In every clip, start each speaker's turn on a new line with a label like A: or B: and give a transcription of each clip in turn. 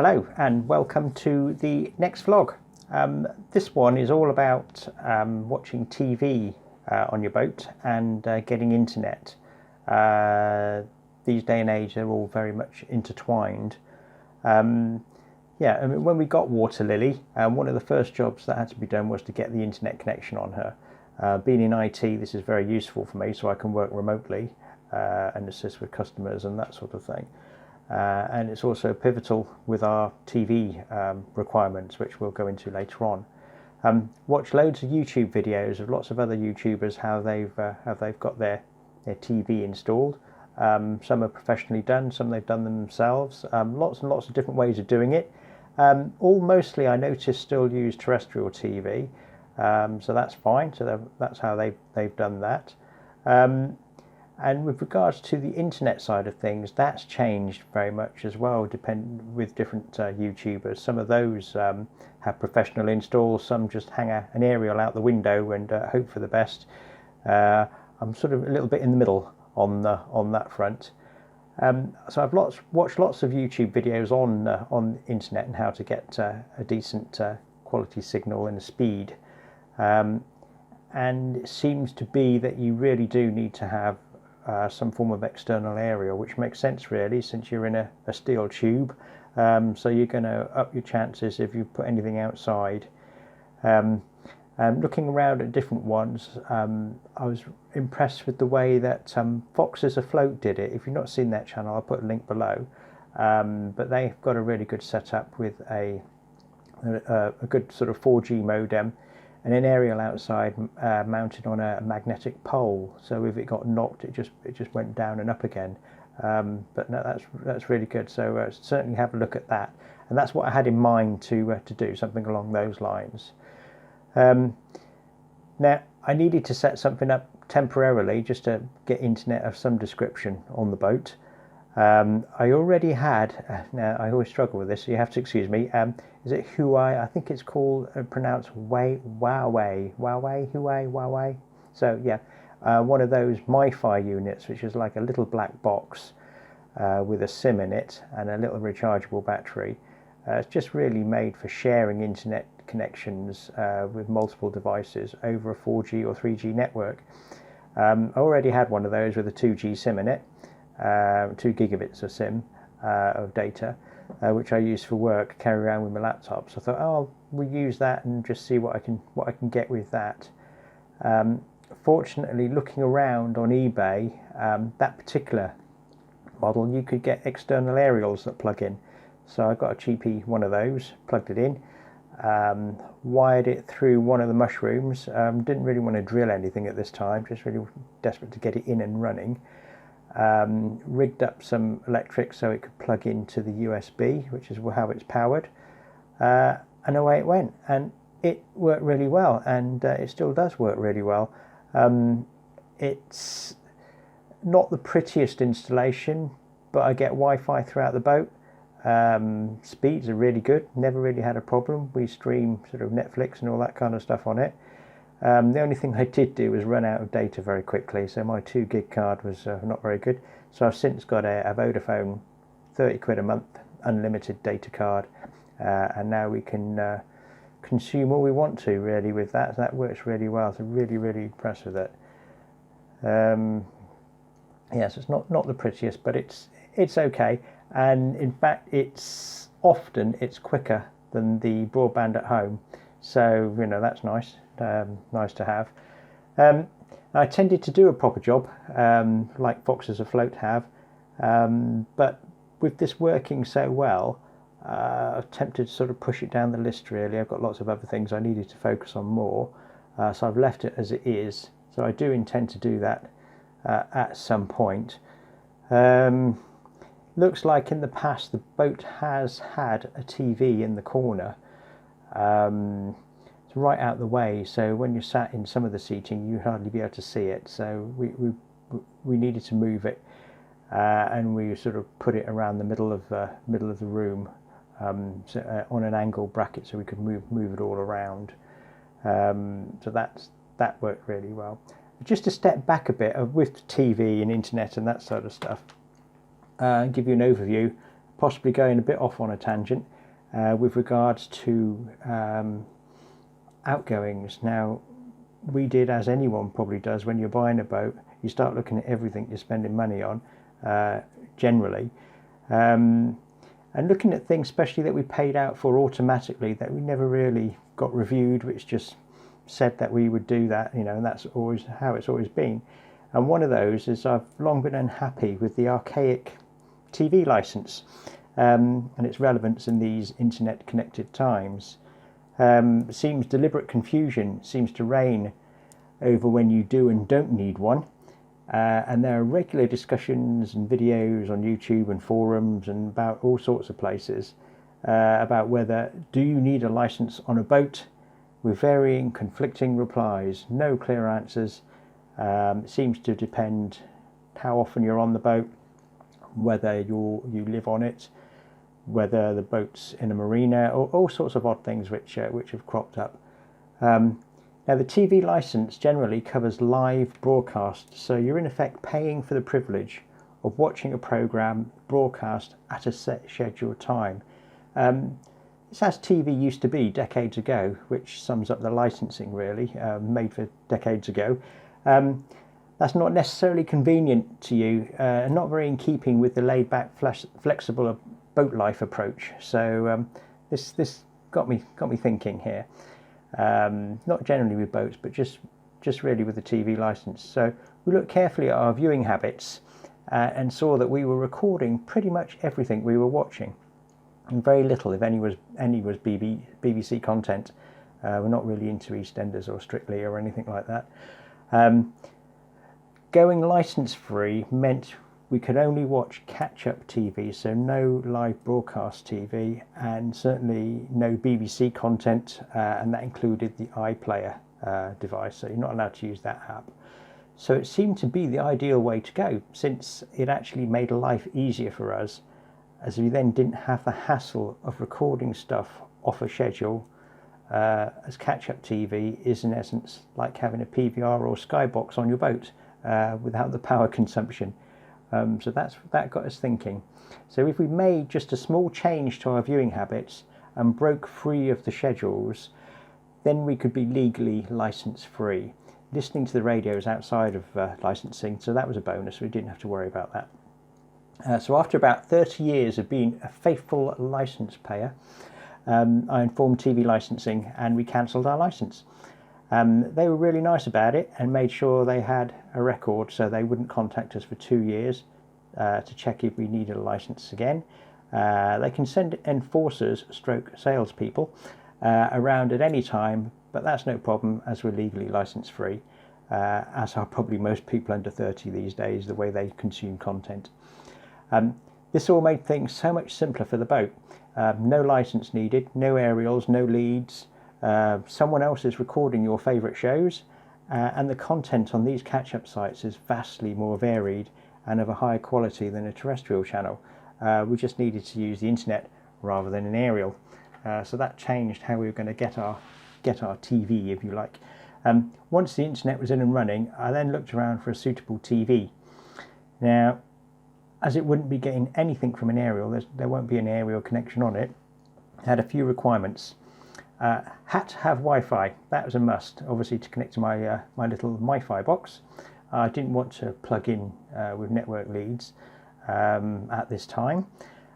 A: Hello and welcome to the next vlog. This one is all about watching TV on your boat and getting internet. These day and age they're all very much intertwined. Yeah, I mean, when we got WaterLily, one of the first jobs that had to be done was to get the internet connection on her. Being in IT, this is very useful for me, so I can work remotely and assist with customers and that sort of thing. And it's also pivotal with our TV requirements, which we'll go into later on. Watch loads of YouTube videos of lots of other YouTubers how they've got their TV installed. Some are professionally done, some they've done themselves. Lots and lots of different ways of doing it. All mostly, I notice, still use terrestrial TV, so that's fine. So that's how they've done that. And with regards to the internet side of things, that's changed very much as well, with different YouTubers. Some of those have professional installs, some just hang an aerial out the window and hope for the best. I'm sort of a little bit in the middle on that front. So I've watched lots of YouTube videos on the internet and how to get a decent quality signal and a speed. And it seems to be that you really do need to have some form of external aerial, which makes sense really, since you're in a steel tube, so you're going to up your chances if you put anything outside. Looking around at different ones, I was impressed with the way that Foxes Afloat did it. If you've not seen that channel, I'll put a link below, but they've got a really good setup with a good sort of 4G modem and an aerial outside mounted on a magnetic pole, so if it got knocked, it just went down and up again. But no, that's really good. So certainly have a look at that, and that's what I had in mind to do, something along those lines. Now I needed to set something up temporarily just to get internet of some description on the boat. I already had, now I always struggle with this, so you have to excuse me, is it Huawei? I think it's called, pronounced Huawei. So yeah, one of those MiFi units, which is like a little black box with a SIM in it and a little rechargeable battery. It's just really made for sharing internet connections with multiple devices over a 4G or 3G network. I already had one of those with a 2G SIM in it. 2 gigabits of SIM of data, which I use for work, carry around with my laptop. So I thought, oh, we'll use that and just see what I can get with that. Fortunately, looking around on eBay, that particular model, you could get external aerials that plug in. So I got a cheapie one of those, plugged it in, wired it through one of the mushrooms. Didn't really want to drill anything at this time, just really desperate to get it in and running. Rigged up some electric so it could plug into the USB, which is how it's powered, and away it went, and it worked really well, and it still does work really well. It's not the prettiest installation, but I get Wi-Fi throughout the boat. Speeds are really good, never really had a problem. We stream sort of Netflix and all that kind of stuff on it. The only thing I did do was run out of data very quickly, so my 2 gig card was not very good. So I've since got a Vodafone 30 quid a month unlimited data card, and now we can consume all we want to really with that. So that works really well, so really impressed with it. Yes, it's not the prettiest, but it's okay, and in fact it's quicker than the broadband at home, so you know, that's nice. Nice to have. I tended to do a proper job, like Foxes Afloat have, but with this working so well, I tempted to sort of push it down the list really. I've got lots of other things I needed to focus on more, so I've left it as it is. So I do intend to do that at some point. Looks like in the past the boat has had a TV in the corner. Right out the way, so when you're sat in some of the seating you hardly be able to see it, so we needed to move it, and we sort of put it around the middle of the room, so, on an angle bracket, so we could move it all around. So that worked really well. Just to step back a bit with TV and internet and that sort of stuff, give you an overview, possibly going a bit off on a tangent. with regards to outgoings. Now, we did, as anyone probably does when you're buying a boat, you start looking at everything you're spending money on, generally, and looking at things especially that we paid out for automatically that we never really got reviewed, which just said that we would do that, you know, and that's always how it's always been. And one of those is I've long been unhappy with the archaic TV license and its relevance in these internet connected times. Seems deliberate confusion seems to reign over when you do and don't need one, and there are regular discussions and videos on YouTube and forums and about all sorts of places about whether do you need a license on a boat, with varying conflicting replies, no clear answers. It seems to depend how often you're on the boat, whether you live on it, whether the boat's in a marina, or all sorts of odd things which have cropped up. Now, the TV license generally covers live broadcast, so you're in effect paying for the privilege of watching a programme broadcast at a set scheduled time. It's as TV used to be decades ago, which sums up the licensing really, made for decades ago. That's not necessarily convenient to you, and not very in keeping with the laid-back, flexible boat life approach. So this got me thinking here. Not generally with boats, but just really with the TV license. So we looked carefully at our viewing habits and saw that we were recording pretty much everything we were watching, and very little, if any, was BBC content. We're not really into EastEnders or Strictly or anything like that. Going license free meant we could only watch catch-up TV, so no live broadcast TV, and certainly no BBC content, and that included the iPlayer device, so you're not allowed to use that app. So it seemed to be the ideal way to go, since it actually made life easier for us, as we then didn't have the hassle of recording stuff off a schedule, as catch-up TV is in essence like having a PVR or Skybox on your boat without the power consumption. So that got us thinking. So if we made just a small change to our viewing habits and broke free of the schedules, then we could be legally license free. Listening to the radio is outside of licensing, so that was a bonus. We didn't have to worry about that. So after about 30 years of being a faithful license payer, I informed TV licensing and we cancelled our license. They were really nice about it and made sure they had a record, so they wouldn't contact us for 2 years to check if we needed a license again. They can send enforcers stroke salespeople around at any time, but that's no problem as we're legally license free, as are probably most people under 30 these days, the way they consume content. This all made things so much simpler for the boat. No license needed, no aerials, no leads. Someone else is recording your favourite shows, and the content on these catch-up sites is vastly more varied and of a higher quality than a terrestrial channel. We just needed to use the internet rather than an aerial, so that changed how we were going to get our TV, if you like. Once the internet was in and running, I then looked around for a suitable TV. Now, as it wouldn't be getting anything from an aerial, there won't be an aerial connection on it, it had a few requirements. Had to have Wi-Fi. That was a must, obviously, to connect to my my little Wi-Fi box. I didn't want to plug in with network leads at this time.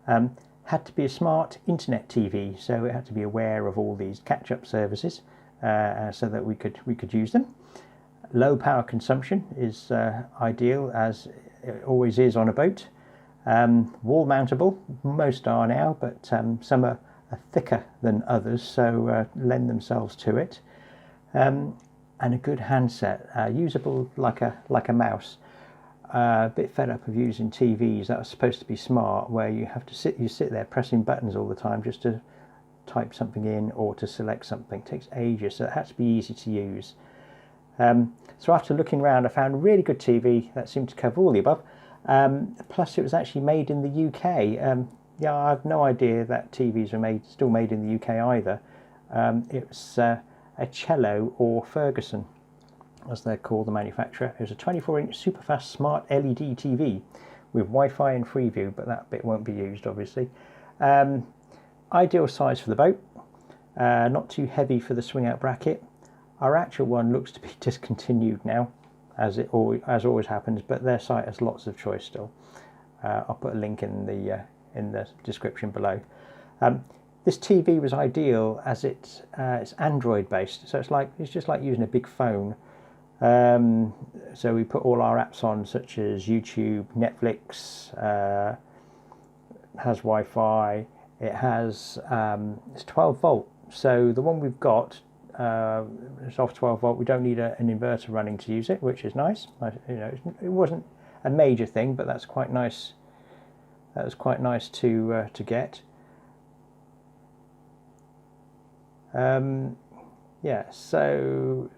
A: Had to be a smart internet TV, so it had to be aware of all these catch-up services so that we could use them. Low power consumption is ideal, as it always is on a boat. Wall mountable, most are now, but some are thicker than others, so lend themselves to it. And a good handset, usable like a mouse. A bit fed up of using TVs that are supposed to be smart, where you have to sit there pressing buttons all the time just to type something in or to select something. It takes ages, so it has to be easy to use. So after looking around, I found a really good TV that seemed to cover all the above. Plus, it was actually made in the UK. Yeah, I have no idea that TVs are still made in the UK either. It was a Cello or Ferguson, as they're called, the manufacturer. It was a 24-inch superfast smart LED TV with Wi-Fi and Freeview, but that bit won't be used, obviously. ideal size for the boat, not too heavy for the swing out bracket. Our actual one looks to be discontinued now, as always happens, but their site has lots of choice still. I'll put a link in the description below. This TV was ideal as it's Android based, so it's just like using a big phone. So we put all our apps on, such as YouTube, Netflix, has Wi-Fi. It has it's 12 volt. So the one we've got it's off 12 volt. We don't need an inverter running to use it, which is nice. You know, it wasn't a major thing, but that's quite nice. That was quite nice to get. Yeah, so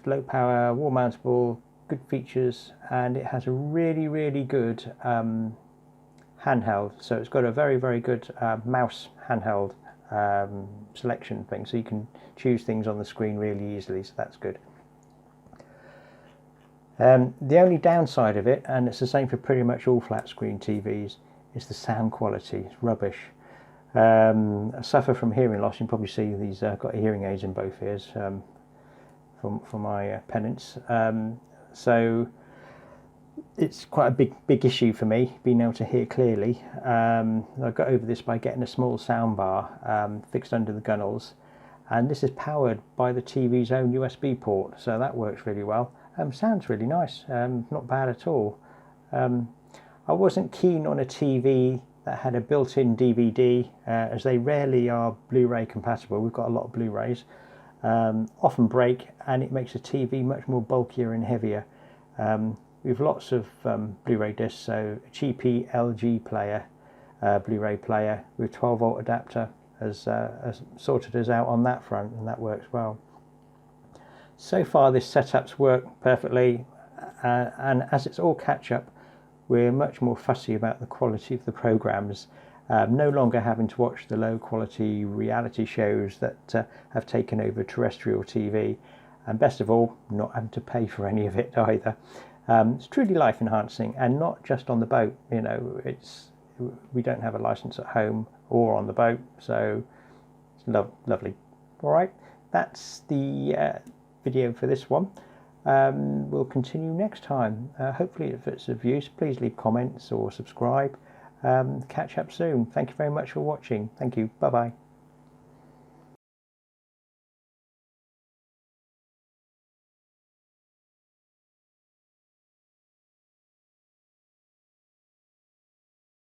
A: low power, wall mountable, good features, and it has a really good handheld. So it's got a very good mouse handheld selection thing, so you can choose things on the screen really easily, so that's good. The only downside of it, and it's the same for pretty much all flat screen TVs, is the sound quality. It's rubbish. I suffer from hearing loss. You can probably see these. I've got hearing aids in both ears for my penance. So it's quite a big issue for me, being able to hear clearly. I got over this by getting a small sound bar fixed under the gunnels, and this is powered by the TV's own USB port, so that works really well. Sounds really nice, not bad at all. I wasn't keen on a TV that had a built-in DVD, as they rarely are Blu-ray compatible. We've got a lot of Blu-rays, often break, and it makes the TV much more bulkier and heavier. We have lots of Blu-ray discs, so a cheapy LG player, Blu-ray player with 12 volt adapter has sorted us out on that front, and that works well. So far this setup's worked perfectly, and as it's all catch-up, we're much more fussy about the quality of the programs, no longer having to watch the low quality reality shows that have taken over terrestrial TV, and best of all, not having to pay for any of it either. It's truly life enhancing, and not just on the boat. You know, we don't have a license at home or on the boat, so it's lovely. All right, that's the video for this one. We'll continue next time. Hopefully if it's of use, please leave comments or subscribe. Catch up soon. Thank you very much for watching. Thank you. Bye bye.